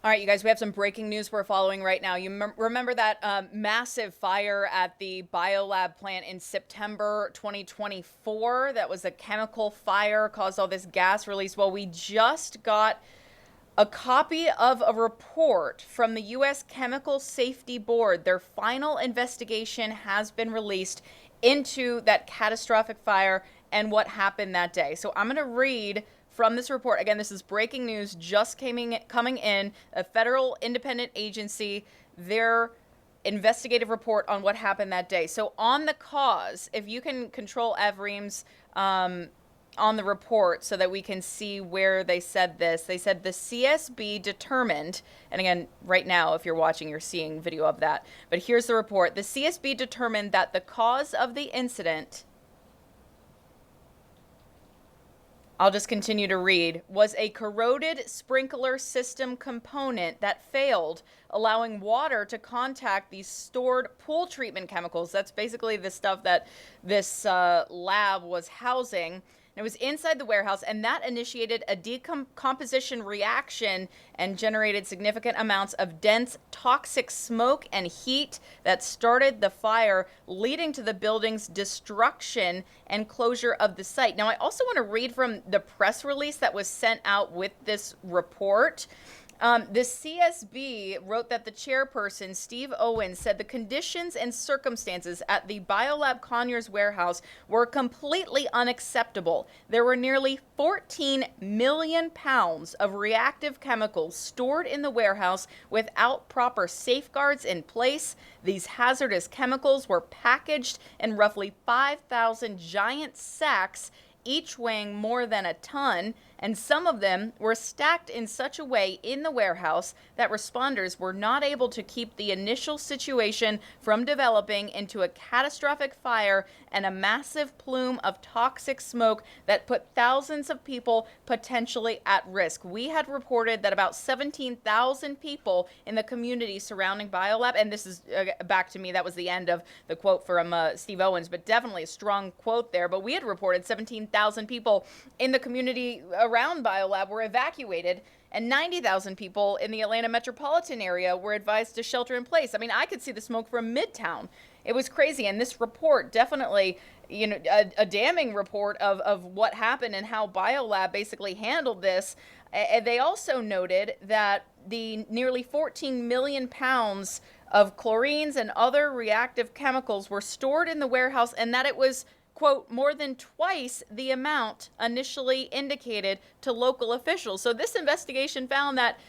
All right, you guys, we have some breaking news we're following right now. You remember that massive fire at the BioLab plant in September 2024? That was a chemical fire, caused all this gas release. Well, we just got a copy of a report from the U.S. Chemical Safety Board. Their final investigation has been released into that catastrophic fire and what happened that day. So I'm going to read from this report. Again, this is breaking news just coming in, a federal independent agency, their investigative report on what happened that day. So on the cause, if you can control Evreem's on the report so that we can see where they said this. They said the CSB determined, and again, right now, if you're watching, you're seeing video of that. But here's the report. The CSB determined that the cause of the incident, I'll just continue to read, was a corroded sprinkler system component that failed, allowing water to contact these stored pool treatment chemicals. That's basically the stuff that this lab was housing. It was inside the warehouse, and that initiated a decomposition reaction and generated significant amounts of dense toxic smoke and heat that started the fire, leading to the building's destruction and closure of the site. Now, I also want to read from the press release that was sent out with this report. The CSB wrote that the chairperson, Steve Owens, said the conditions and circumstances at the BioLab Conyers warehouse were completely unacceptable. There were nearly 14 million pounds of reactive chemicals stored in the warehouse without proper safeguards in place. These hazardous chemicals were packaged in roughly 5,000 giant sacks, each weighing more than a ton, and some of them were stacked in such a way in the warehouse that responders were not able to keep the initial situation from developing into a catastrophic fire and a massive plume of toxic smoke that put thousands of people potentially at risk. We had reported that about 17,000 people in the community surrounding BioLab, and this is back to me, that was the end of the quote from Steve Owens, but definitely a strong quote there. But we had reported 17,000 people in the community around BioLab were evacuated, and 90,000 people in the Atlanta metropolitan area were advised to shelter in place. I mean, I could see the smoke from Midtown. It was crazy. And this report definitely, a damning report of what happened and how BioLab basically handled this. They also noted that the nearly 14 million pounds of chlorines and other reactive chemicals were stored in the warehouse, and that it was, quote, more than twice the amount initially indicated to local officials. So this investigation found that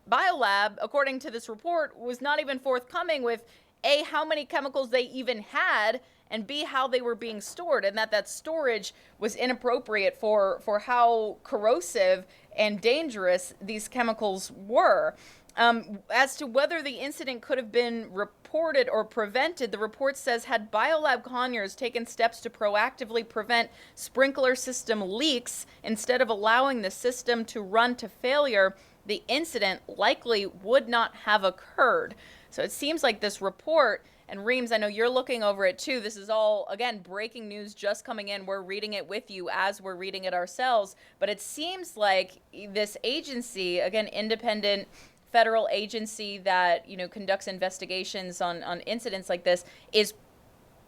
BioLab, according to this report, was not even forthcoming with A, how many chemicals they even had, and B, how they were being stored, and that storage was inappropriate for how corrosive and dangerous these chemicals were. As to whether the incident could have been reported or prevented, the report says, had BioLab Conyers taken steps to proactively prevent sprinkler system leaks instead of allowing the system to run to failure, the incident likely would not have occurred. So it seems like this report, and Reams, I know you're looking over it too. This is all, again, breaking news just coming in. We're reading it with you as we're reading it ourselves. But it seems like this agency, again, independent federal agency that, conducts investigations on incidents like this, is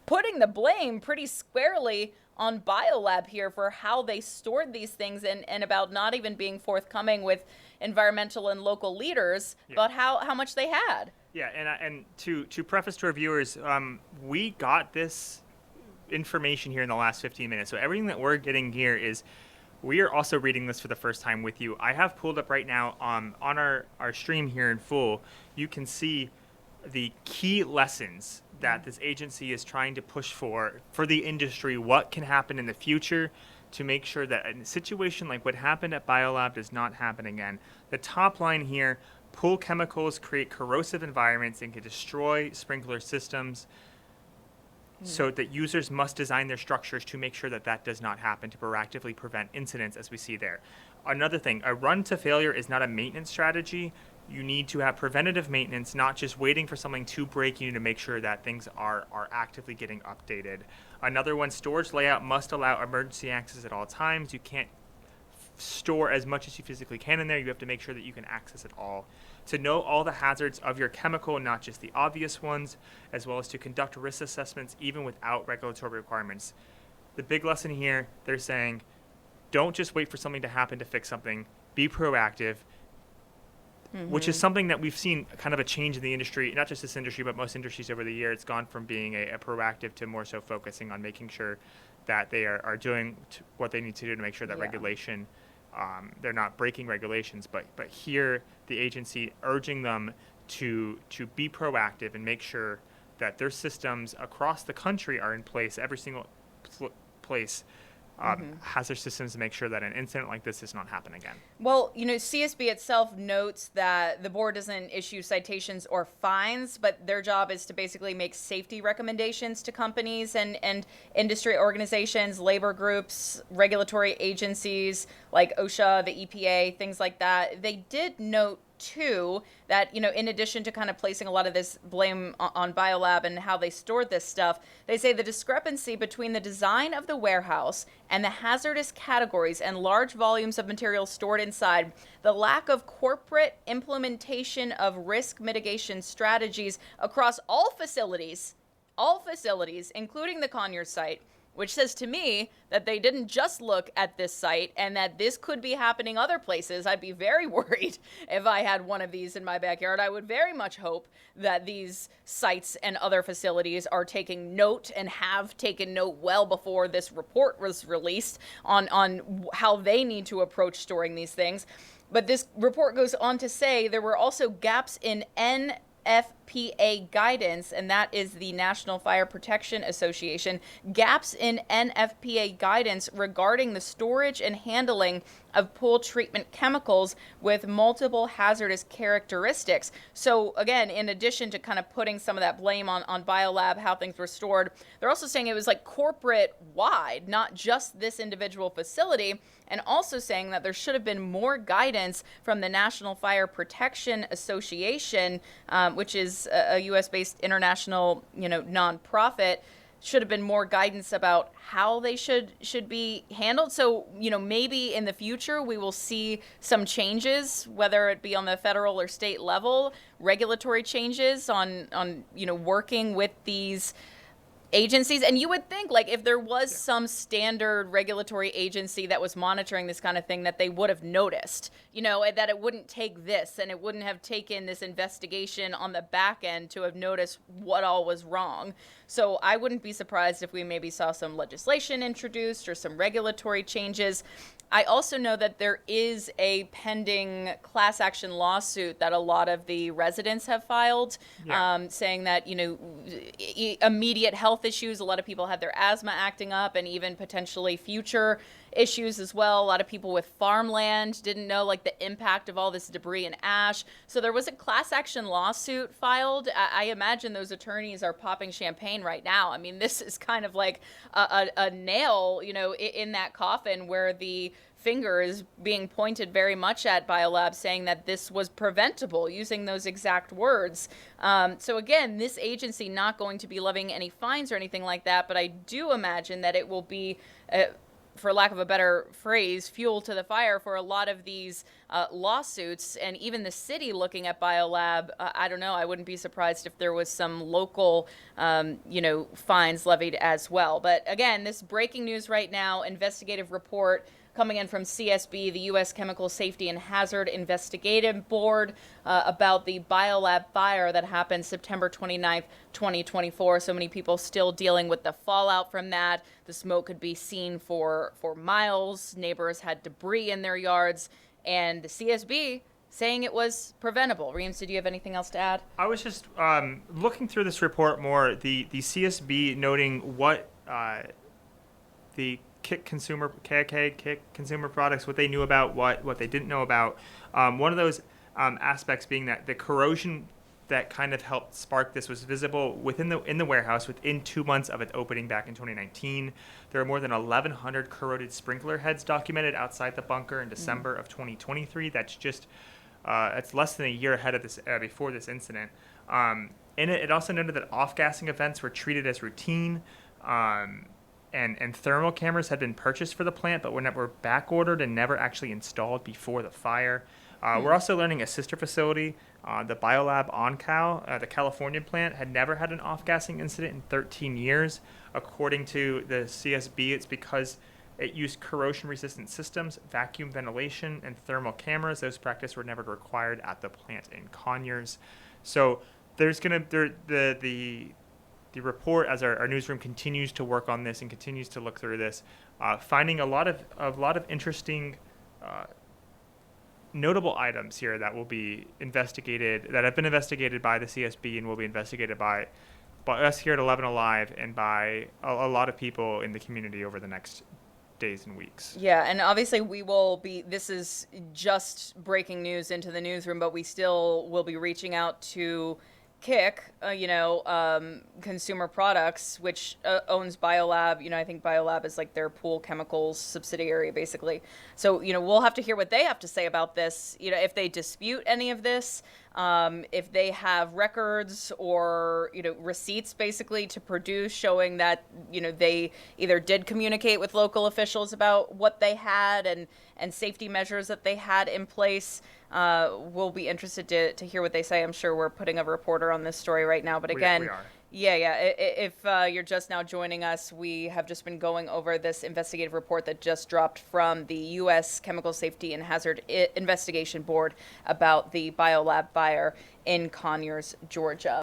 putting the blame pretty squarely on BioLab here for how they stored these things and about not even being forthcoming with environmental and local leaders about how much they had. Yeah, and to preface to our viewers, we got this information here in the last 15 minutes. So everything that we're getting here is, we are also reading this for the first time with you. I have pulled up right now on our stream here in full. You can see the key lessons that this agency is trying to push for the industry, what can happen in the future to make sure that a situation like what happened at BioLab does not happen again. The top line here, pool chemicals create corrosive environments and can destroy sprinkler systems. So that users must design their structures to make sure that that does not happen, to proactively prevent incidents as we see there. Another thing, a run to failure is not a maintenance strategy. You need to have preventative maintenance, not just waiting for something to break. You need to make sure that things are actively getting updated. Another one, storage layout must allow emergency access at all times. You can't store as much as you physically can in there. You have to make sure that you can access it all. To know all the hazards of your chemical, not just the obvious ones, as well as to conduct risk assessments even without regulatory requirements. The big lesson here, they're saying, don't just wait for something to happen to fix something. Be proactive, which is something that we've seen kind of a change in the industry, not just this industry, but most industries over the year. It's gone from being a proactive to more so focusing on making sure that they are doing what they need to do to make sure that regulation, they're not breaking regulations. But here, the agency urging them to be proactive and make sure that their systems across the country are in place, every single place has their systems to make sure that an incident like this does not happen again. Well, CSB itself notes that the board doesn't issue citations or fines, but their job is to basically make safety recommendations to companies and industry organizations, labor groups, regulatory agencies like OSHA, the EPA, things like that. They did note too that in addition to kind of placing a lot of this blame on BioLab and how they stored this stuff, they say the discrepancy between the design of the warehouse and the hazardous categories and large volumes of material stored inside, the lack of corporate implementation of risk mitigation strategies across all facilities, including the Conyers site, which says to me that they didn't just look at this site and that this could be happening other places. I'd be very worried if I had one of these in my backyard. I would very much hope that these sites and other facilities are taking note and have taken note well before this report was released on how they need to approach storing these things. But this report goes on to say there were also gaps in NFPA guidance, and that is the National Fire Protection Association, gaps in NFPA guidance regarding the storage and handling of pool treatment chemicals with multiple hazardous characteristics. So again, in addition to kind of putting some of that blame on BioLab, how things were stored, they're also saying it was like corporate wide, not just this individual facility, and also saying that there should have been more guidance from the National Fire Protection Association, which is a U.S.-based international, nonprofit. Should have been more guidance about how they should be handled. So, maybe in the future we will see some changes, whether it be on the federal or state level, regulatory changes on working with these agencies. And you would think, like, if there was some standard regulatory agency that was monitoring this kind of thing, that they would have noticed, that it wouldn't take this and it wouldn't have taken this investigation on the back end to have noticed what all was wrong. So I wouldn't be surprised if we maybe saw some legislation introduced or some regulatory changes. I also know that there is a pending class action lawsuit that a lot of the residents have filed, saying that, immediate health issues, a lot of people had their asthma acting up, and even potentially future issues as well. A lot of people with farmland didn't know the impact of all this debris and ash. So there was a class action lawsuit filed. I imagine those attorneys are popping champagne right now. I mean, this is kind of like a nail, in that coffin where the finger is being pointed very much at BioLab, saying that this was preventable, using those exact words. So again, this agency not going to be levying any fines or anything like that, but I do imagine that it will be, for lack of a better phrase, fuel to the fire for a lot of these lawsuits. And even the city looking at BioLab, I don't know, I wouldn't be surprised if there was some local, fines levied as well. But again, this breaking news right now, investigative report coming in from CSB, the U.S. Chemical Safety and Hazard Investigative Board, about the BioLab fire that happened September 29th, 2024. So many people still dealing with the fallout from that. The smoke could be seen for miles. Neighbors had debris in their yards. And the CSB saying it was preventable. Reams, did you have anything else to add? I was just looking through this report more, the CSB noting what the Kick consumer products, what they knew about, what they didn't know about. One of those aspects being that the corrosion that kind of helped spark this was visible in the warehouse within 2 months of its opening back in 2019. There are more than 1,100 corroded sprinkler heads documented outside the bunker in December of 2023. That's just it's less than a year ahead of this before this incident. In it also noted that off-gassing events were treated as routine. and thermal cameras had been purchased for the plant, but were back ordered and never actually installed before the fire. We're also learning a sister facility, the BioLab on Cal, the California plant, had never had an off-gassing incident in 13 years. According to the CSB, it's because it used corrosion-resistant systems, vacuum ventilation, and thermal cameras. Those practices were never required at the plant in Conyers. So there's going to the report, as our newsroom continues to work on this and continues to look through this, finding a lot of interesting notable items here that will be investigated, that have been investigated by the CSB and will be investigated by us here at 11 Alive and by a lot of people in the community over the next days and weeks. Yeah, and obviously this is just breaking news into the newsroom, but we still will be reaching out to Kick, Consumer Products, which owns BioLab. I think BioLab is like their pool chemicals subsidiary, basically. So, we'll have to hear what they have to say about this, if they dispute any of this, if they have records or, receipts basically to produce showing that, they either did communicate with local officials about what they had and safety measures that they had in place. We'll be interested to hear what they say. I'm sure we're putting a reporter on this story right now. But again, we are. Yeah. If you're just now joining us, we have just been going over this investigative report that just dropped from the U.S. Chemical Safety and Hazard Investigation Board about the BioLab fire in Conyers, Georgia.